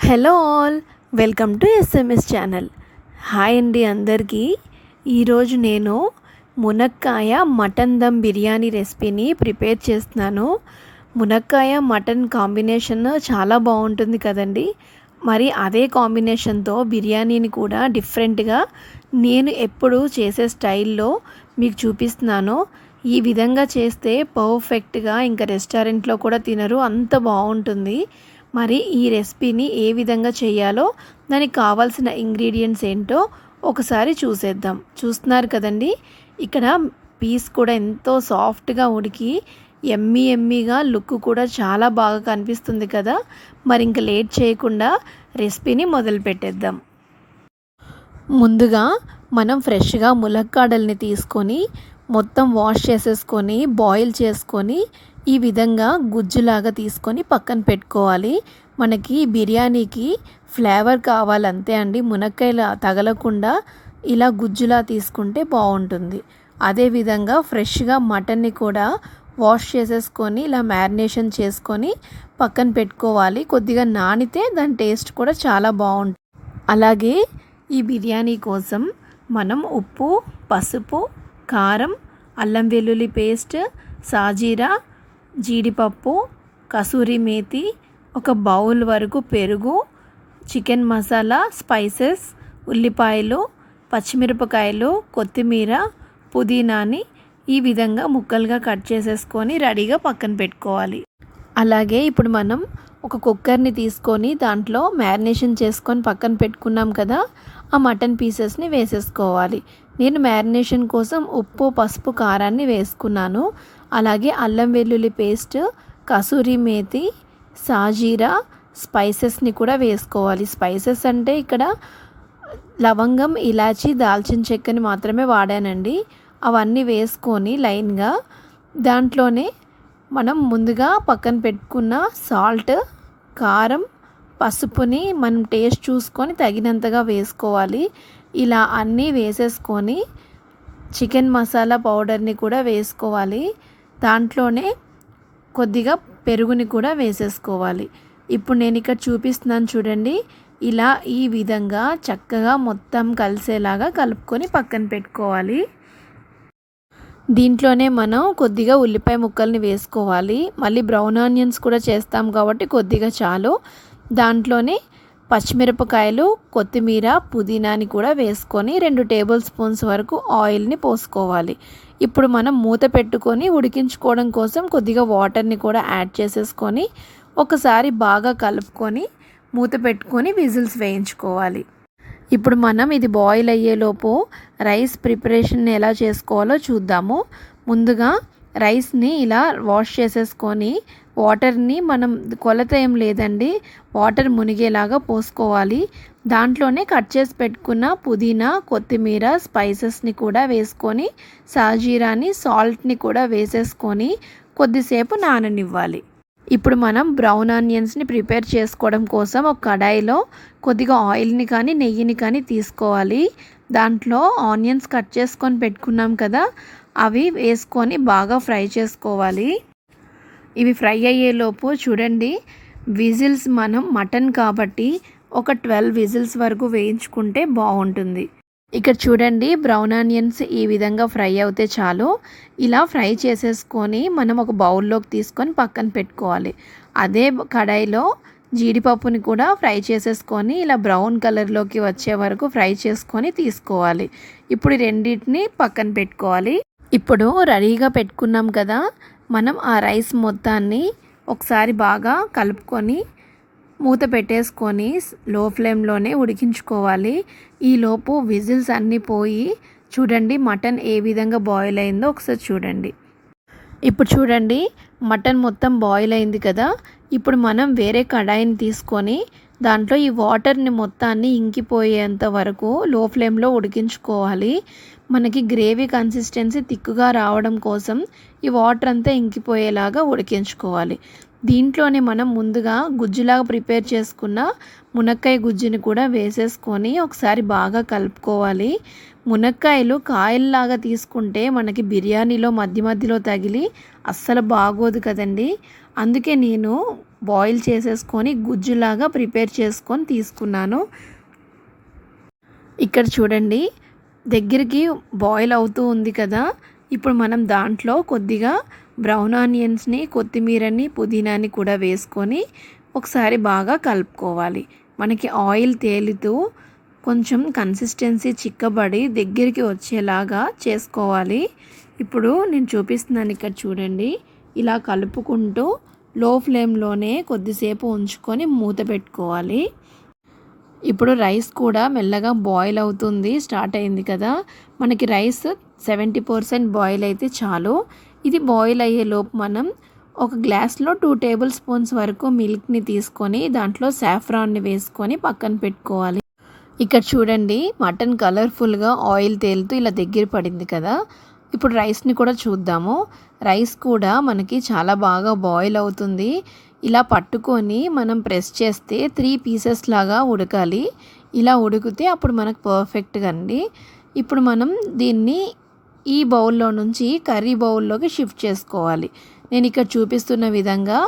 Hello all, welcome to SMS channel. Hi అండి అందరికీ. ఈరోజు నేను మునక్కాయ మటన్ దమ్ బిర్యానీ రెసిపీని ప్రిపేర్ చేస్తున్నాను. మునక్కాయ మటన్ కాంబినేషన్ చాలా బాగుంటుంది కదండి. మరి అదే కాంబినేషన్తో బిర్యానీని కూడా డిఫరెంట్గా నేను ఎప్పుడు చేసే స్టైల్లో మీకు చూపిస్తున్నాను. ఈ విధంగా చేస్తే పర్ఫెక్ట్గా ఇంకా రెస్టారెంట్లో కూడా తినరు, అంత బాగుంటుంది. మరి ఈ రెసిపీని ఏ విధంగా చేయాలో దానికి కావాల్సిన ఇంగ్రీడియంట్స్ ఏంటో ఒకసారి చూసేద్దాం. చూస్తున్నారు కదండి, ఇక్కడ పీస్ కూడా ఎంతో సాఫ్ట్గా ఉడికి ఎమ్మీగా లుక్ కూడా చాలా బాగా కనిపిస్తుంది కదా. మరి ఇంకా లేట్ చేయకుండా రెసిపీని మొదలు పెట్టేద్దాం. ముందుగా మనం ఫ్రెష్గా ములక్కాడల్ని తీసుకొని మొత్తం వాష్ చేసేసుకొని బాయిల్ చేసుకొని ఈ విధంగా గుజ్జులాగా తీసుకొని పక్కన పెట్టుకోవాలి. మనకి బిర్యానీకి ఫ్లేవర్ కావాలంతే అండి. మునక్కాయలు తగలకుండా ఇలా గుజ్జులా తీసుకుంటే బాగుంటుంది. అదేవిధంగా ఫ్రెష్గా మటన్ని కూడా వాష్ చేసేసుకొని ఇలా మ్యారినేషన్ చేసుకొని పక్కన పెట్టుకోవాలి. కొద్దిగా నానితే దాని టేస్ట్ కూడా చాలా బాగుంటుంది. అలాగే ఈ బిర్యానీ కోసం మనం ఉప్పు, పసుపు, కారం, అల్లం వెల్లుల్లి పేస్ట్, సాజీరా, జీడిపప్పు, కసూరి మేతి, ఒక బౌల్ వరకు పెరుగు, చికెన్ మసాలా, స్పైసెస్, ఉల్లిపాయలు, పచ్చిమిరపకాయలు, కొత్తిమీర, పుదీనాని ఈ విధంగా ముక్కలుగా కట్ చేసేసుకొని రెడీగా పక్కన పెట్టుకోవాలి. అలాగే ఇప్పుడు మనం ఒక కుక్కర్ని తీసుకొని దాంట్లో మ్యారినేషన్ చేసుకొని పక్కన పెట్టుకున్నాం కదా, ఆ మటన్ పీసెస్ని వేసేసుకోవాలి. నేను మ్యారినేషన్ కోసం ఉప్పు, పసుపు, కారాన్ని వేసుకున్నాను. అలాగే అల్లం వెల్లుల్లి పేస్ట్, కసూరి మేతి, సాజీరా, స్పైసెస్ని కూడా వేసుకోవాలి. స్పైసెస్ అంటే ఇక్కడ లవంగం, ఇలాచీ, దాల్చిన చెక్కని మాత్రమే వాడానండి. అవన్నీ వేసుకొని లైన్గా దాంట్లోనే మనం ముందుగా పక్కన పెట్టుకున్న సాల్ట్, కారం, పసుపుని మనం టేస్ట్ చూసుకొని తగినంతగా వేసుకోవాలి. ఇలా అన్నీ వేసేసుకొని చికెన్ మసాలా పౌడర్ని కూడా వేసుకోవాలి. దాంట్లోనే కొద్దిగా పెరుగుని కూడా వేసేసుకోవాలి. ఇప్పుడు నేను ఇక్కడ చూపిస్తున్నాను చూడండి. ఇలా ఈ విధంగా చక్కగా మొత్తం కలిసేలాగా కలుపుకొని పక్కన పెట్టుకోవాలి. దీంట్లోనే మనం కొద్దిగా ఉల్లిపాయ ముక్కల్ని వేసుకోవాలి. మళ్ళీ బ్రౌన్ ఆనియన్స్ కూడా చేస్తాం కాబట్టి కొద్దిగా చాలు. దాంట్లోనే పచ్చిమిరపకాయలు, కొత్తిమీర, పుదీనాని కూడా వేసుకొని 2 టేబుల్ స్పూన్స్ వరకు ఆయిల్ని పోసుకోవాలి. ఇప్పుడు మనం మూత పెట్టుకొని ఉడికించుకోవడం కోసం కొద్దిగా వాటర్ని కూడా యాడ్ చేసేసుకొని ఒకసారి బాగా కలుపుకొని మూత పెట్టుకొని విజిల్స్ వేయించుకోవాలి. ఇప్పుడు మనం ఇది బాయిల్ అయ్యేలోపు రైస్ ప్రిపరేషన్ ఎలా చేసుకోవాలో చూద్దాము. ముందుగా రైస్ని ఇలా వాష్ చేసేసుకొని వాటర్ని మనం కొలత ఏం లేదండి, వాటర్ మునిగేలాగా పోసుకోవాలి. దాంట్లోనే కట్ చేసి పెట్టుకున్న పుదీనా, కొత్తిమీర, స్పైసెస్ని కూడా వేసుకొని సాజీరాని, సాల్ట్ని కూడా వేసేసుకొని కొద్దిసేపు నాననివ్వాలి. ఇప్పుడు మనం బ్రౌన్ ఆనియన్స్ని ప్రిపేర్ చేసుకోవడం కోసం ఒక కడాయిలో కొద్దిగా ఆయిల్ని కానీ నెయ్యిని కానీ తీసుకోవాలి. దాంట్లో ఆనియన్స్ కట్ చేసుకొని పెట్టుకున్నాం కదా, అవి వేసుకొని బాగా ఫ్రై చేసుకోవాలి. ఇవి ఫ్రై అయ్యేలోపు చూడండి, విజిల్స్ మనం మటన్ కాబట్టి ఒక 12 విజిల్స్ వరకు వేయించుకుంటే బాగుంటుంది. ఇక్కడ చూడండి, బ్రౌన్ ఆనియన్స్ ఈ విధంగా ఫ్రై అవుతే చాలు. ఇలా ఫ్రై చేసేసుకొని మనం ఒక బౌల్లోకి తీసుకొని పక్కన పెట్టుకోవాలి. అదే కడాయిలో జీడిపప్పుని కూడా ఫ్రై చేసేసుకొని ఇలా బ్రౌన్ కలర్లోకి వచ్చే వరకు ఫ్రై చేసుకొని తీసుకోవాలి. ఇప్పుడు రెండింటిని పక్కన పెట్టుకోవాలి. ఇప్పుడు రెడీగా పెట్టుకున్నాం కదా, మనం ఆ రైస్ మొత్తాన్ని ఒకసారి బాగా కలుపుకొని మూత పెట్టేసుకొని లో ఫ్లేమ్లోనే ఉడికించుకోవాలి. ఈలోపు విజిల్స్ అన్నీ పోయి చూడండి మటన్ ఏ విధంగా బాయిల్ అయిందో ఒకసారి చూడండి. ఇప్పుడు చూడండి, మటన్ మొత్తం బాయిల్ అయింది కదా. ఇప్పుడు మనం వేరే కడాయిని తీసుకొని దాంట్లో ఈ వాటర్ని మొత్తాన్ని ఇంకిపోయేంత వరకు లో ఫ్లేమ్లో ఉడికించుకోవాలి. మనకి గ్రేవీ కన్సిస్టెన్సీ థిక్గా రావడం కోసం ఈ వాటర్ అంతా ఇంకిపోయేలాగా ఉడికించుకోవాలి. దీంట్లోనే మనం ముందుగా గుజ్జులాగా ప్రిపేర్ చేసుకున్న మునక్కాయ గుజ్జుని కూడా వేసేసుకొని ఒకసారి బాగా కలుపుకోవాలి. మునక్కాయలు కాయల్లాగా తీసుకుంటే మనకి బిర్యానీలో మధ్యలో తగిలి అస్సలు బాగోదు కదండి. అందుకే నేను బాయిల్ చేసేసుకొని గుజ్జులాగా ప్రిపేర్ చేసుకొని తీసుకున్నాను. ఇక్కడ చూడండి దగ్గరికి బాయిల్ అవుతూ ఉంది కదా. ఇప్పుడు మనం దాంట్లో కొద్దిగా బ్రౌన్ ఆనియన్స్ని, కొత్తిమీరని, పుదీనాని కూడా వేసుకొని ఒకసారి బాగా కలుపుకోవాలి. మనకి ఆయిల్ తేలుతూ కొంచెం కన్సిస్టెన్సీ చిక్కబడి దగ్గరికి వచ్చేలాగా చేసుకోవాలి. ఇప్పుడు నేను చూపిస్తున్నాను ఇక్కడ చూడండి. ఇలా కలుపుకుంటూ లో ఫ్లేమ్లోనే కొద్దిసేపు ఉంచుకొని మూత పెట్టుకోవాలి. ఇప్పుడు రైస్ కూడా మెల్లగా బాయిల్ అవుతుంది, స్టార్ట్ అయింది కదా. మనకి రైస్ 70% బాయిల్ అయితే చాలు. ఇది బాయిల్ అయ్యేలోపు మనం ఒక గ్లాస్లో 2 టేబుల్ స్పూన్స్ వరకు మిల్క్ని తీసుకొని దాంట్లో సాఫ్రాన్ని వేసుకొని పక్కన పెట్టుకోవాలి. ఇక్కడ చూడండి మటన్ కలర్ఫుల్గా ఆయిల్ తేలుతూ ఇలా దగ్గర పడింది కదా. ఇప్పుడు రైస్ని కూడా చూద్దాము. రైస్ కూడా మనకి చాలా బాగా బాయిల్ అవుతుంది. ఇలా పట్టుకొని మనం ప్రెస్ చేస్తే 3 పీసెస్ లాగా ఉడకాలి. ఇలా ఉడికితే అప్పుడు మనకు పర్ఫెక్ట్గా అండి. ఇప్పుడు మనం దీన్ని ఈ బౌల్లో నుంచి కర్రీ బౌల్లోకి షిఫ్ట్ చేసుకోవాలి. నేను ఇక్కడ చూపిస్తున్న విధంగా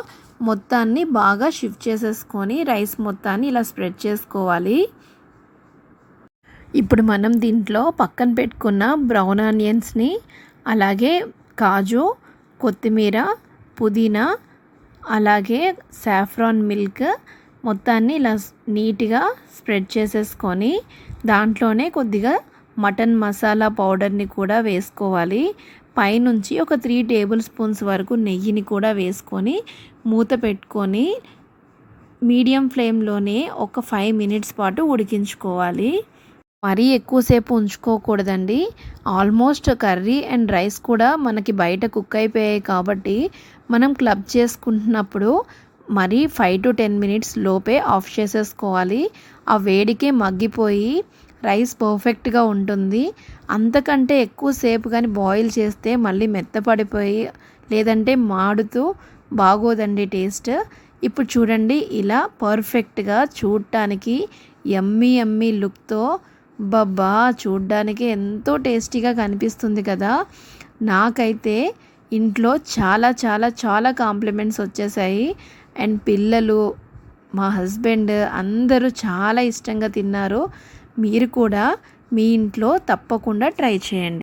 మొత్తాన్ని బాగా షిఫ్ట్ చేసేసుకొని రైస్ మొత్తాన్ని ఇలా స్ప్రెడ్ చేసుకోవాలి. ఇప్పుడు మనం దీంట్లో పక్కన పెట్టుకున్న బ్రౌన్ ఆనియన్స్ని, అలాగే కాజు, కొత్తిమీర, పుదీనా, అలాగే సాఫ్రాన్ మిల్క్ మొత్తాన్ని ఇలా నీట్గా స్ప్రెడ్ చేసేసుకొని దాంట్లోనే కొద్దిగా మటన్ మసాలా పౌడర్ని కూడా వేసుకోవాలి. పైనుంచి ఒక 3 టేబుల్ స్పూన్స్ వరకు నెయ్యిని కూడా వేసుకొని మూత పెట్టుకొని మీడియం ఫ్లేమ్లోనే ఒక 5 మినిట్స్ పాటు ఉడికించుకోవాలి. మరీ ఎక్కువసేపు ఉంచుకోకూడదండి. ఆల్మోస్ట్ కర్రీ అండ్ రైస్ కూడా మనకి బయట కుక్ అయిపోయాయి కాబట్టి మనం క్లబ్ చేసుకుంటున్నప్పుడు మరి 5 to 10 మినిట్స్ లోపే ఆఫ్ చేసేసుకోవాలి. ఆ వేడికే మగ్గిపోయి రైస్ పర్ఫెక్ట్గా ఉంటుంది. అంతకంటే ఎక్కువసేపు కానీ బాయిల్ చేస్తే మళ్ళీ మెత్తపడిపోయి లేదంటే మాడుతూ బాగోదండి టేస్ట్. ఇప్పుడు చూడండి ఇలా పర్ఫెక్ట్గా చూడటానికి యమ్మీ యమ్మీ లుక్తో బాబా చూడ్డానికి ఎంతో టేస్టీగా కనిపిస్తుంది కదా. నాకైతే ఇంట్లో చాలా చాలా చాలా కాంప్లిమెంట్స్ వచ్చేసాయి. అండ్ పిల్లలు, మా హస్బెండ్ అందరూ చాలా ఇష్టంగా తిన్నారు. మీరు కూడా మీ ఇంట్లో తప్పకుండా ట్రై చేయండి.